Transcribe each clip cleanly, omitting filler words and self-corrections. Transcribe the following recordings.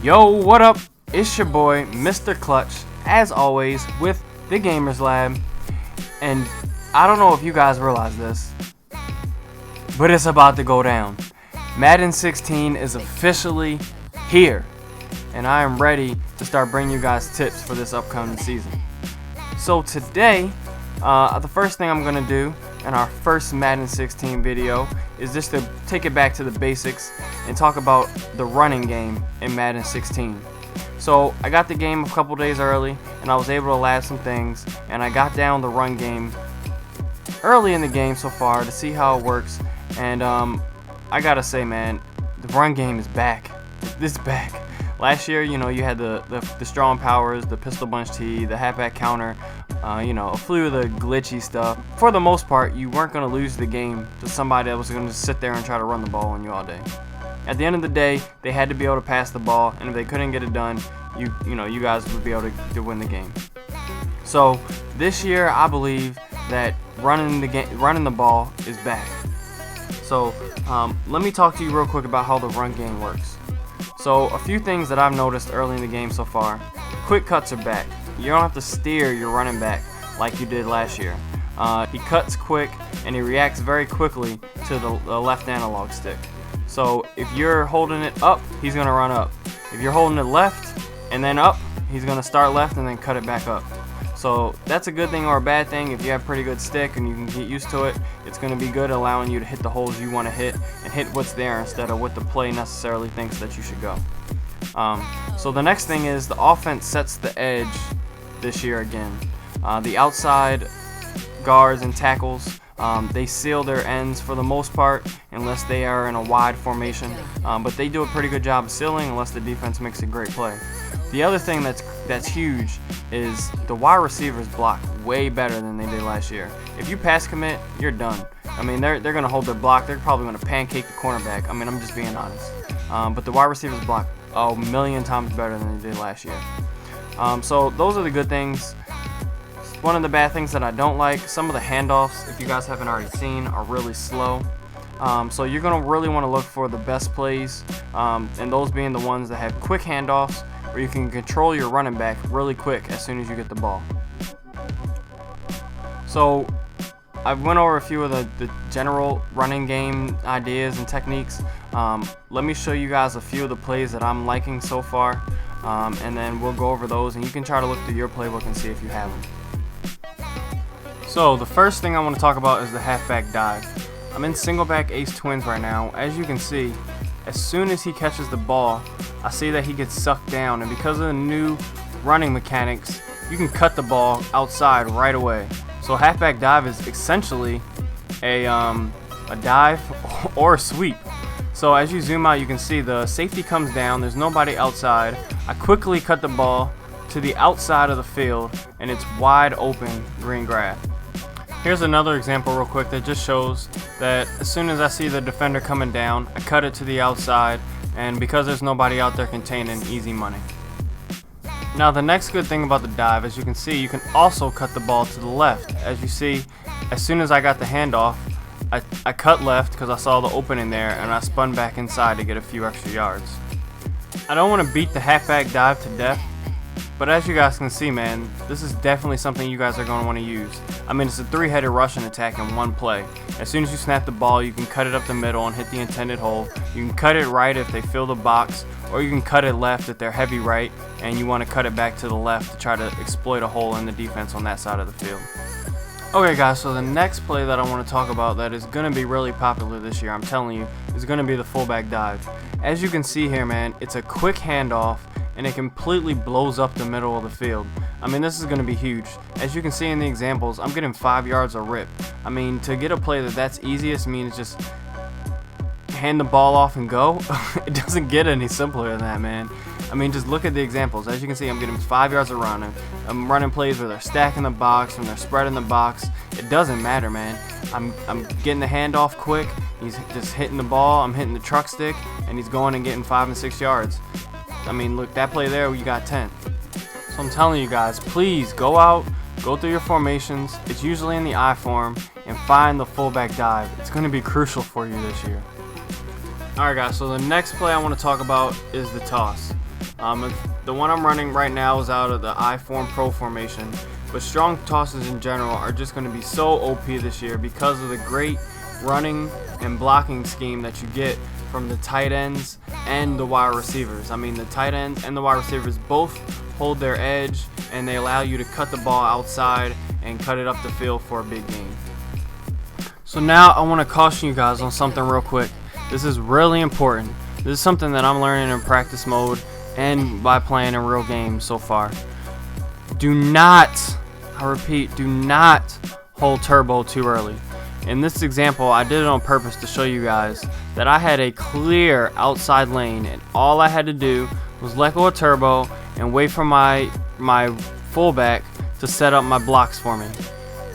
Yo, what up? It's your boy, Mr. Clutch, as always, with the Gamers Lab. And I don't know if you guys realize this, but it's about to go down. Madden 16 is officially here, and I am ready to start bringing you guys tips for this upcoming season. So today, the first thing I'm going to do in our first Madden 16 video is just to take it back to the basics and talk about the running game in Madden 16. So I got the game a couple days early and I was able to lab some things, and I got down the run game early in the game so far to see how it works. And I gotta say, man, the run game is back. It's back. Last year, you had the strong powers, the pistol bunch T, the halfback counter, a few of the glitchy stuff. For the most part, you weren't going to lose the game to somebody that was going to sit there and try to run the ball on you all day. At the end of the day, they had to be able to pass the ball, and if they couldn't get it done, you guys would be able to win the game. So this year, I believe that running the ball is back. So let me talk to you real quick about how the run game works. So a few things that I've noticed early in the game so far. Quick cuts are back. You don't have to steer your running back like you did last year. He cuts quick and he reacts very quickly to the left analog stick. So if you're holding it up, he's going to run up. If you're holding it left and then up, he's going to start left and then cut it back up. So that's a good thing or a bad thing. If you have a pretty good stick and you can get used to it, it's going to be good, allowing you to hit the holes you want to hit and hit what's there instead of what the play necessarily thinks that you should go. So the next thing is the offense sets the edge this year again. The outside guards and tackles, they seal their ends for the most part unless they are in a wide formation, but they do a pretty good job of sealing unless the defense makes a great play. The other thing that's huge is the wide receivers block way better than they did last year. If you pass commit, you're done. I mean, they're going to hold their block. They're probably going to pancake the cornerback. I mean, I'm just being honest. But the wide receivers block a million times better than they did last year. So those are the good things. One of the bad things that I don't like, some of the handoffs, if you guys haven't already seen, are really slow. So you're going to really want to look for the best plays, and those being the ones that have quick handoffs where you can control your running back really quick as soon as you get the ball. So I went over a few of the general running game ideas and techniques. Let me show you guys a few of the plays that I'm liking so far, and then we'll go over those, and you can try to look through your playbook and see if you have them. So the first thing I want to talk about is the halfback dive. I'm in single back ace twins right now. As you can see, as soon as he catches the ball, I see that he gets sucked down, and because of the new running mechanics, you can cut the ball outside right away. So halfback dive is essentially a dive or a sweep. So as you zoom out, you can see the safety comes down, there's nobody outside. I quickly cut the ball to the outside of the field, and it's wide open green grass. Here's another example real quick that just shows that as soon as I see the defender coming down, I cut it to the outside, and because there's nobody out there containing, easy money. Now the next good thing about the dive, as you can see, you can also cut the ball to the left. As you see, as soon as I got the handoff, I cut left because I saw the opening there, and I spun back inside to get a few extra yards. I don't want to beat the halfback dive to death, but as you guys can see, man, this is definitely something you guys are going to want to use. I mean, it's a three-headed rushing attack in one play. As soon as you snap the ball, you can cut it up the middle and hit the intended hole. You can cut it right if they fill the box, or you can cut it left if they're heavy right and you want to cut it back to the left to try to exploit a hole in the defense on that side of the field. Okay guys, so the next play that I want to talk about that is going to be really popular this year, I'm telling you, is going to be the fullback dive. As you can see here, man, it's a quick handoff and it completely blows up the middle of the field. I mean, this is going to be huge. As you can see in the examples, I'm getting 5 yards a rip. I mean, to get a play that's easiest means just hand the ball off and go. It doesn't get any simpler than that, man. I mean, just look at the examples. As you can see, I'm getting 5 yards of running. I'm running plays where they're stacking the box, when they're spreading the box. It doesn't matter, man. I'm getting the handoff quick. He's just hitting the ball. I'm hitting the truck stick, and he's going and getting 5 and 6 yards. I mean, look, that play there, you got 10. So I'm telling you guys, please go out, go through your formations. It's usually in the I form, and find the fullback dive. It's going to be crucial for you this year. Alright guys, so the next play I want to talk about is the toss. The one I'm running right now is out of the I-form pro formation, but strong tosses in general are just going to be so OP this year because of the great running and blocking scheme that you get from the tight ends and the wide receivers. I mean, the tight ends and the wide receivers both hold their edge, and they allow you to cut the ball outside and cut it up the field for a big gain. So now I want to caution you guys on something real quick. This is really important. This is something that I'm learning in practice mode and by playing in real games so far. Do not, I repeat, do not hold turbo too early. In this example, I did it on purpose to show you guys that I had a clear outside lane, and all I had to do was let go of turbo and wait for my fullback to set up my blocks for me.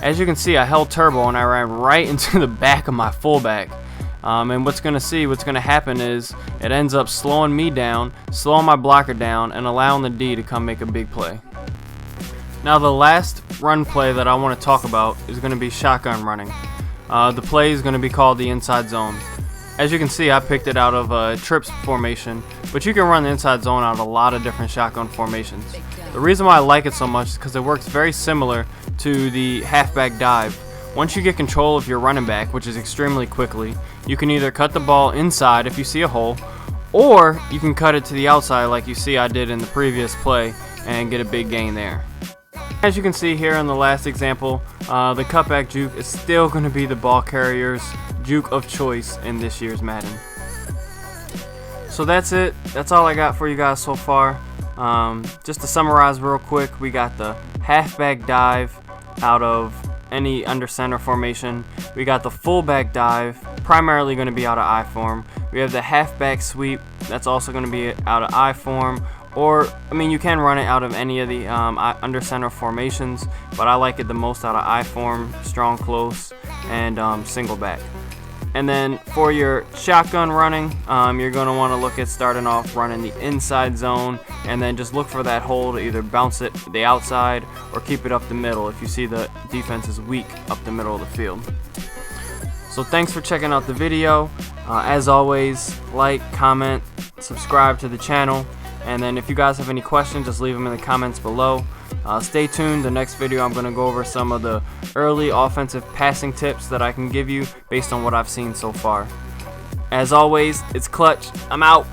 As you can see, I held turbo and I ran right into the back of my fullback. And what's going to happen is it ends up slowing me down, slowing my blocker down, and allowing the D to come make a big play. Now the last run play that I want to talk about is going to be shotgun running. The play is going to be called the inside zone. As you can see, I picked it out of a trips formation, but you can run the inside zone out of a lot of different shotgun formations. The reason why I like it so much is because it works very similar to the halfback dive. Once you get control of your running back, which is extremely quickly, you can either cut the ball inside if you see a hole, or you can cut it to the outside like you see I did in the previous play and get a big gain there. As you can see here in the last example, the cutback juke is still going to be the ball carrier's juke of choice in this year's Madden. So that's it. That's all I got for you guys so far. Just to summarize real quick, we got the halfback dive out of any under center formation. We got the fullback dive, primarily going to be out of I form. We have the halfback sweep, that's also going to be out of I form. Or, I mean, you can run it out of any of the under center formations, but I like it the most out of I form, strong close, and single back. And then for your shotgun running, you're going to want to look at starting off running the inside zone, and then just look for that hole to either bounce it the outside or keep it up the middle if you see the defense is weak up the middle of the field. So thanks for checking out the video. As always, like, comment, subscribe to the channel, and then if you guys have any questions, just leave them in the comments below. Stay tuned. The next video I'm going to go over some of the early offensive passing tips that I can give you based on what I've seen so far. As always, it's Clutch. I'm out.